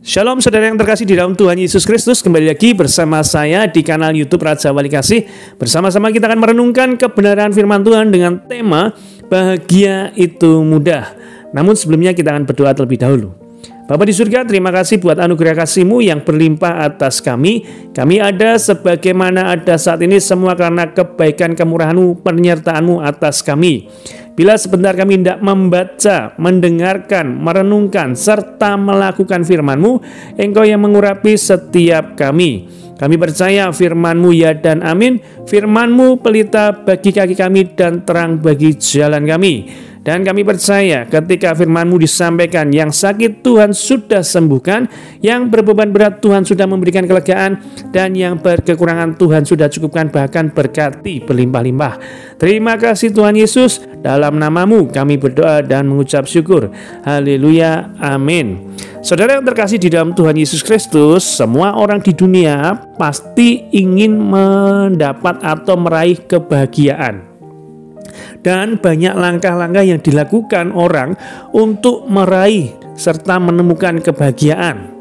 Shalom saudara yang terkasih di dalam Tuhan Yesus Kristus. Kembali lagi bersama saya di kanal YouTube Raja Wali Kasih. Bersama-sama kita akan merenungkan kebenaran firman Tuhan dengan tema bahagia itu mudah. Namun sebelumnya kita akan berdoa terlebih dahulu. Bapa di surga, terima kasih buat anugerah kasih-Mu yang berlimpah atas kami. Kami ada sebagaimana ada saat ini semua karena kebaikan kemurahan-Mu, penyertaan-Mu atas kami. Bila sebentar kami hendak membaca, mendengarkan, merenungkan, serta melakukan firman-Mu, Engkau yang mengurapi setiap kami. Kami percaya firman-Mu ya dan amin. Firman-Mu pelita bagi kaki kami dan terang bagi jalan kami. Dan kami percaya ketika firman-Mu disampaikan, yang sakit Tuhan sudah sembuhkan, yang berbeban berat Tuhan sudah memberikan kelegaan, dan yang berkekurangan Tuhan sudah cukupkan, bahkan berkati berlimpah-limpah. Terima kasih Tuhan Yesus, dalam nama-Mu kami berdoa dan mengucap syukur. Haleluya, amin. Saudara yang terkasih di dalam Tuhan Yesus Kristus, semua orang di dunia pasti ingin mendapat atau meraih kebahagiaan. Dan banyak langkah-langkah yang dilakukan orang untuk meraih serta menemukan kebahagiaan.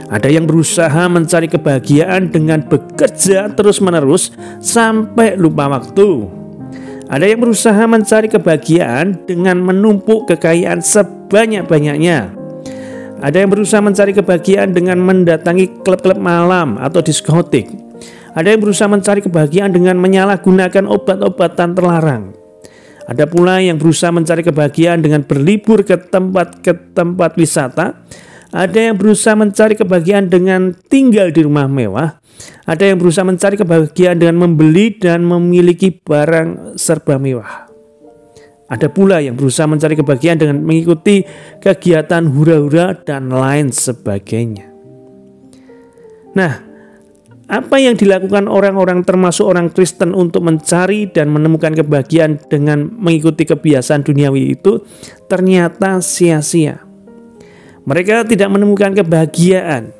Ada yang berusaha mencari kebahagiaan dengan bekerja terus-menerus sampai lupa waktu. Ada yang berusaha mencari kebahagiaan dengan menumpuk kekayaan sebanyak-banyaknya. Ada yang berusaha mencari kebahagiaan dengan mendatangi klub-klub malam atau diskotik. Ada yang berusaha mencari kebahagiaan dengan menyalahgunakan obat-obatan terlarang. Ada pula yang berusaha mencari kebahagiaan dengan berlibur ke tempat wisata. Ada yang berusaha mencari kebahagiaan dengan tinggal di rumah mewah. Ada yang berusaha mencari kebahagiaan dengan membeli dan memiliki barang serba mewah. Ada pula yang berusaha mencari kebahagiaan dengan mengikuti kegiatan hura-hura dan lain sebagainya. Nah, apa yang dilakukan orang-orang termasuk orang Kristen untuk mencari dan menemukan kebahagiaan dengan mengikuti kebiasaan duniawi itu ternyata sia-sia. Mereka tidak menemukan kebahagiaan.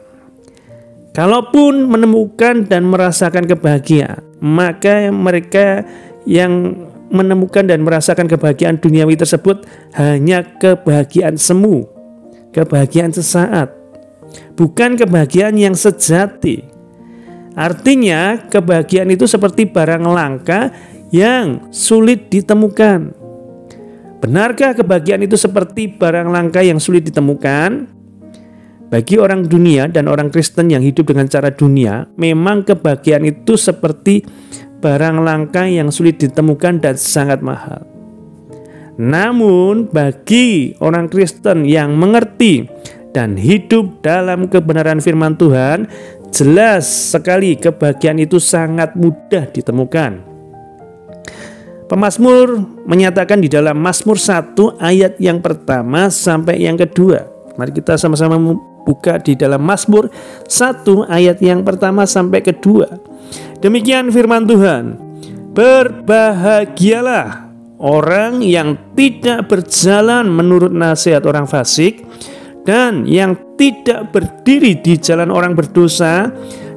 Kalaupun menemukan dan merasakan kebahagiaan, maka mereka yang menemukan dan merasakan kebahagiaan duniawi tersebut hanya kebahagiaan semu, kebahagiaan sesaat, bukan kebahagiaan yang sejati. Artinya kebahagiaan itu seperti barang langka yang sulit ditemukan. Benarkah kebahagiaan itu seperti barang langka yang sulit ditemukan? Bagi orang dunia dan orang Kristen yang hidup dengan cara dunia, memang kebahagiaan itu seperti barang langka yang sulit ditemukan dan sangat mahal. Namun bagi orang Kristen yang mengerti dan hidup dalam kebenaran firman Tuhan, jelas sekali kebahagiaan itu sangat mudah ditemukan. Pemazmur menyatakan di dalam Mazmur 1 ayat yang pertama sampai yang kedua. Mari kita sama-sama buka di dalam Mazmur 1 ayat yang pertama sampai kedua. Demikian firman Tuhan. Berbahagialah orang yang tidak berjalan menurut nasihat orang fasik, dan yang tidak berdiri di jalan orang berdosa,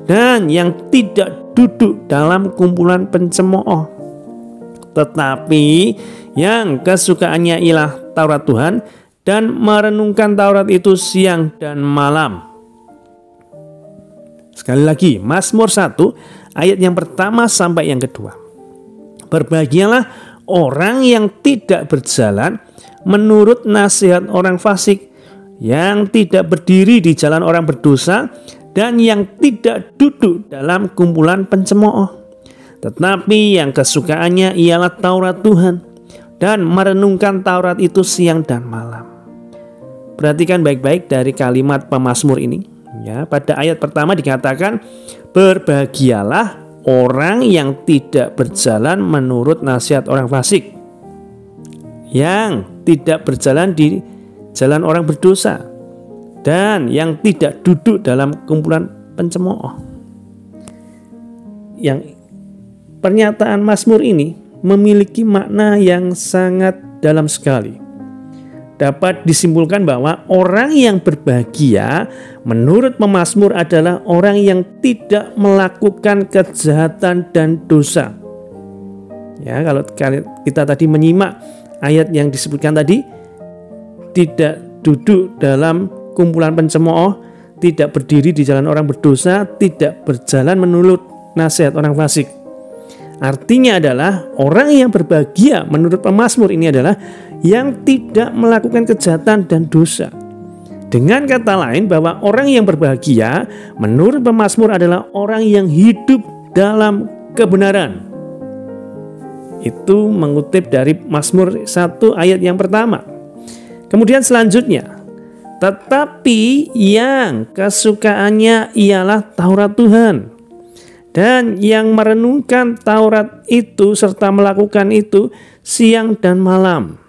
dan yang tidak duduk dalam kumpulan pencemooh, tetapi yang kesukaannya ialah Taurat Tuhan, dan merenungkan Taurat itu siang dan malam. Sekali lagi, Mazmur 1 ayat yang pertama sampai yang kedua. Berbahagialah orang yang tidak berjalan menurut nasihat orang fasik, yang tidak berdiri di jalan orang berdosa, dan yang tidak duduk dalam kumpulan pencemooh, tetapi yang kesukaannya ialah Taurat Tuhan, dan merenungkan Taurat itu siang dan malam. Perhatikan baik-baik dari kalimat pemazmur ini. Ya, pada ayat pertama dikatakan, berbahagialah orang yang tidak berjalan menurut nasihat orang fasik, yang tidak berjalan di jalan orang berdosa, dan yang tidak duduk dalam kumpulan pencemooh. Yang pernyataan Mazmur ini memiliki makna yang sangat dalam sekali. Dapat disimpulkan bahwa orang yang berbahagia menurut pemazmur adalah orang yang tidak melakukan kejahatan dan dosa. Ya, kalau kita tadi menyimak ayat yang disebutkan tadi, tidak duduk dalam kumpulan pencemooh, tidak berdiri di jalan orang berdosa, tidak berjalan menurut nasihat orang fasik. Artinya adalah orang yang berbahagia menurut pemazmur ini adalah yang tidak melakukan kejahatan dan dosa. Dengan kata lain bahwa orang yang berbahagia menurut pemazmur adalah orang yang hidup dalam kebenaran. Itu mengutip dari Mazmur 1 ayat yang pertama. Kemudian selanjutnya, tetapi yang kesukaannya ialah Taurat Tuhan, dan yang merenungkan Taurat itu serta melakukan itu siang dan malam.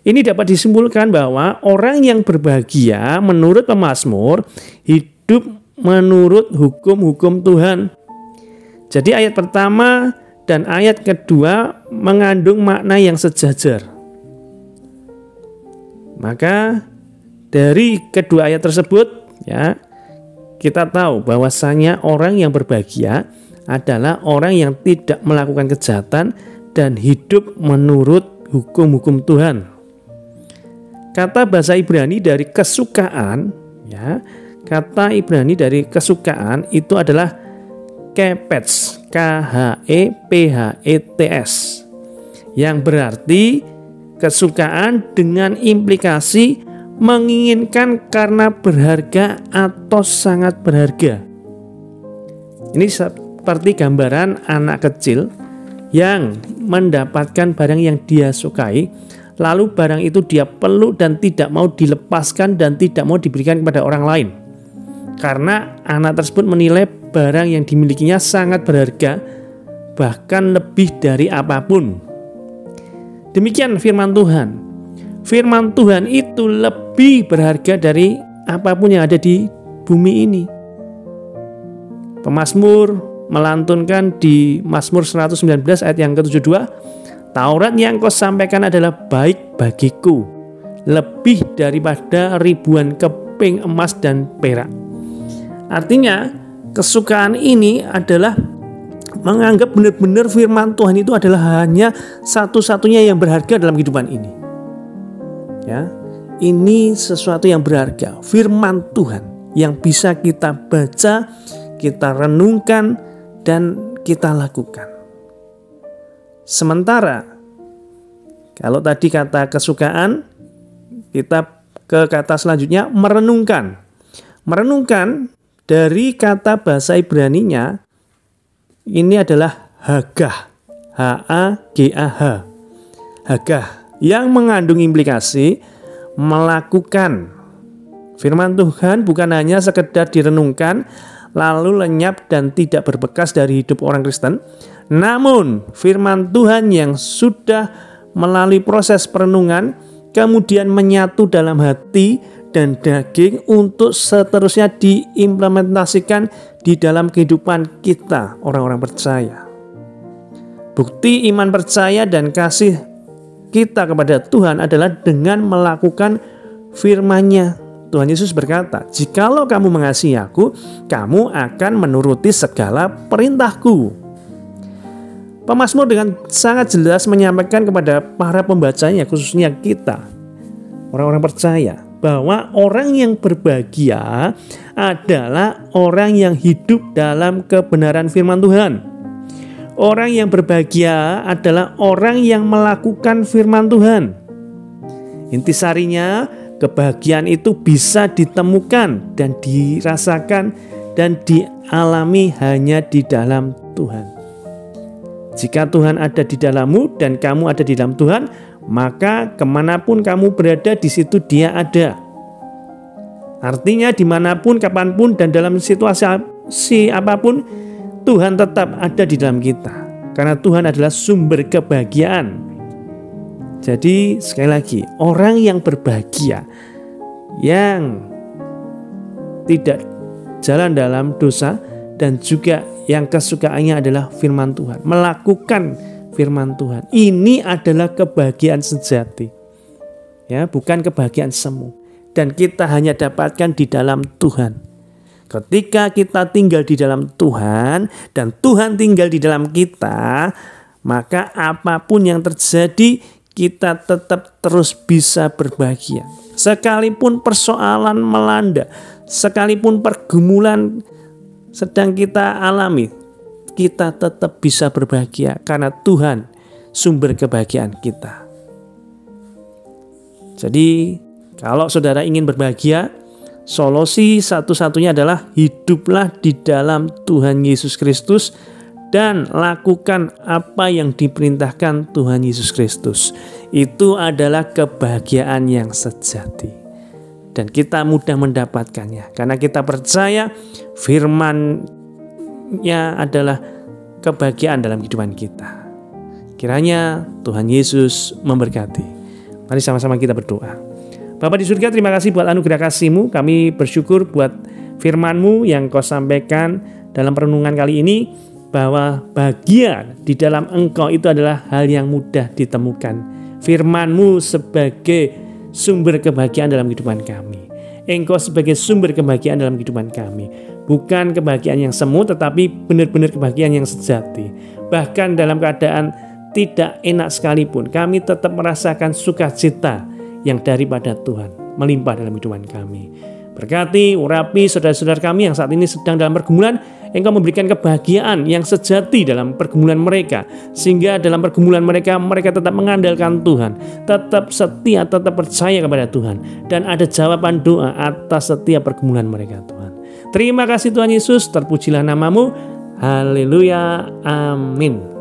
Ini dapat disimpulkan bahwa orang yang berbahagia menurut pemazmur hidup menurut hukum-hukum Tuhan. Jadi ayat pertama dan ayat kedua mengandung makna yang sejajar. Maka dari kedua ayat tersebut ya, kita tahu bahwasanya orang yang berbahagia adalah orang yang tidak melakukan kejahatan dan hidup menurut hukum-hukum Tuhan. Kata bahasa Ibrani dari kesukaan, ya, kata Ibrani dari kesukaan itu adalah kepets, KHEPHETS, yang berarti kesukaan dengan implikasi menginginkan karena berharga atau sangat berharga. Ini seperti gambaran anak kecil yang mendapatkan barang yang dia sukai, lalu barang itu dia peluk dan tidak mau dilepaskan dan tidak mau diberikan kepada orang lain. Karena anak tersebut menilai barang yang dimilikinya sangat berharga, bahkan lebih dari apapun. Demikian firman Tuhan. Firman Tuhan itu lebih berharga dari apapun yang ada di bumi ini. Pemazmur melantunkan di Mazmur 119 ayat yang ke-72, Taurat yang kau sampaikan adalah baik bagiku, lebih daripada ribuan keping emas dan perak. Artinya kesukaan ini adalah menganggap benar-benar firman Tuhan itu adalah hanya satu-satunya yang berharga dalam kehidupan ini. Ya, ini sesuatu yang berharga, firman Tuhan yang bisa kita baca, kita renungkan, dan kita lakukan. Sementara kalau tadi kata kesukaan, kita ke kata selanjutnya merenungkan. Merenungkan dari kata bahasa Ibraninya ini adalah hagah, H-A-G-A-H, hagah, yang mengandung implikasi melakukan. Firman Tuhan bukan hanya sekedar direnungkan lalu lenyap dan tidak berbekas dari hidup orang Kristen, namun firman Tuhan yang sudah melalui proses perenungan kemudian menyatu dalam hati dan daging untuk seterusnya diimplementasikan di dalam kehidupan kita orang-orang percaya. Bukti iman percaya dan kasih kita kepada Tuhan adalah dengan melakukan firman-Nya. Tuhan Yesus berkata, "Jikalau kamu mengasihi aku, kamu akan menuruti segala perintahku." Pemazmur dengan sangat jelas menyampaikan kepada para pembacanya, khususnya kita, orang-orang percaya, bahwa orang yang berbahagia adalah orang yang hidup dalam kebenaran firman Tuhan. Orang yang berbahagia adalah orang yang melakukan firman Tuhan. Intisarinya, kebahagiaan itu bisa ditemukan dan dirasakan dan dialami hanya di dalam Tuhan. Jika Tuhan ada di dalammu dan kamu ada di dalam Tuhan, maka kemanapun kamu berada, di situ Dia ada. Artinya dimanapun, kapanpun, dan dalam situasi apapun, Tuhan tetap ada di dalam kita, karena Tuhan adalah sumber kebahagiaan. Jadi sekali lagi, orang yang berbahagia, yang tidak jalan dalam dosa, dan juga yang kesukaannya adalah firman Tuhan, melakukan firman Tuhan, ini adalah kebahagiaan sejati, ya, bukan kebahagiaan semu, dan kita hanya dapatkan di dalam Tuhan. Ketika kita tinggal di dalam Tuhan dan Tuhan tinggal di dalam kita, maka apapun yang terjadi kita tetap terus bisa berbahagia. Sekalipun persoalan melanda, sekalipun pergumulan sedang kita alami, kita tetap bisa berbahagia karena Tuhan sumber kebahagiaan kita. Jadi kalau saudara ingin berbahagia, solusi satu-satunya adalah hiduplah di dalam Tuhan Yesus Kristus dan lakukan apa yang diperintahkan Tuhan Yesus Kristus. Itu adalah kebahagiaan yang sejati. Dan kita mudah mendapatkannya karena kita percaya firman-Nya adalah kebahagiaan dalam kehidupan kita. Kiranya Tuhan Yesus memberkati. Mari sama-sama kita berdoa. Bapa di surga, terima kasih buat anugerah kasih-Mu. Kami bersyukur buat firman-Mu yang Kau sampaikan dalam perenungan kali ini, bahwa bahagia di dalam Engkau itu adalah hal yang mudah ditemukan. Firman-Mu sebagai sumber kebahagiaan dalam kehidupan kami. Engkau sebagai sumber kebahagiaan dalam kehidupan kami. Bukan kebahagiaan yang semu, tetapi benar-benar kebahagiaan yang sejati. Bahkan dalam keadaan tidak enak sekalipun, kami tetap merasakan sukacita yang daripada Tuhan melimpah dalam kehidupan kami. Berkati, urapi saudara-saudara kami yang saat ini sedang dalam pergumulan. Engkau memberikan kebahagiaan yang sejati dalam pergumulan mereka, sehingga dalam pergumulan mereka tetap mengandalkan Tuhan, tetap setia, tetap percaya kepada Tuhan, dan ada jawaban doa atas setiap pergumulan mereka, Tuhan. Terima kasih Tuhan Yesus, terpujilah nama-Mu. Haleluya, amin.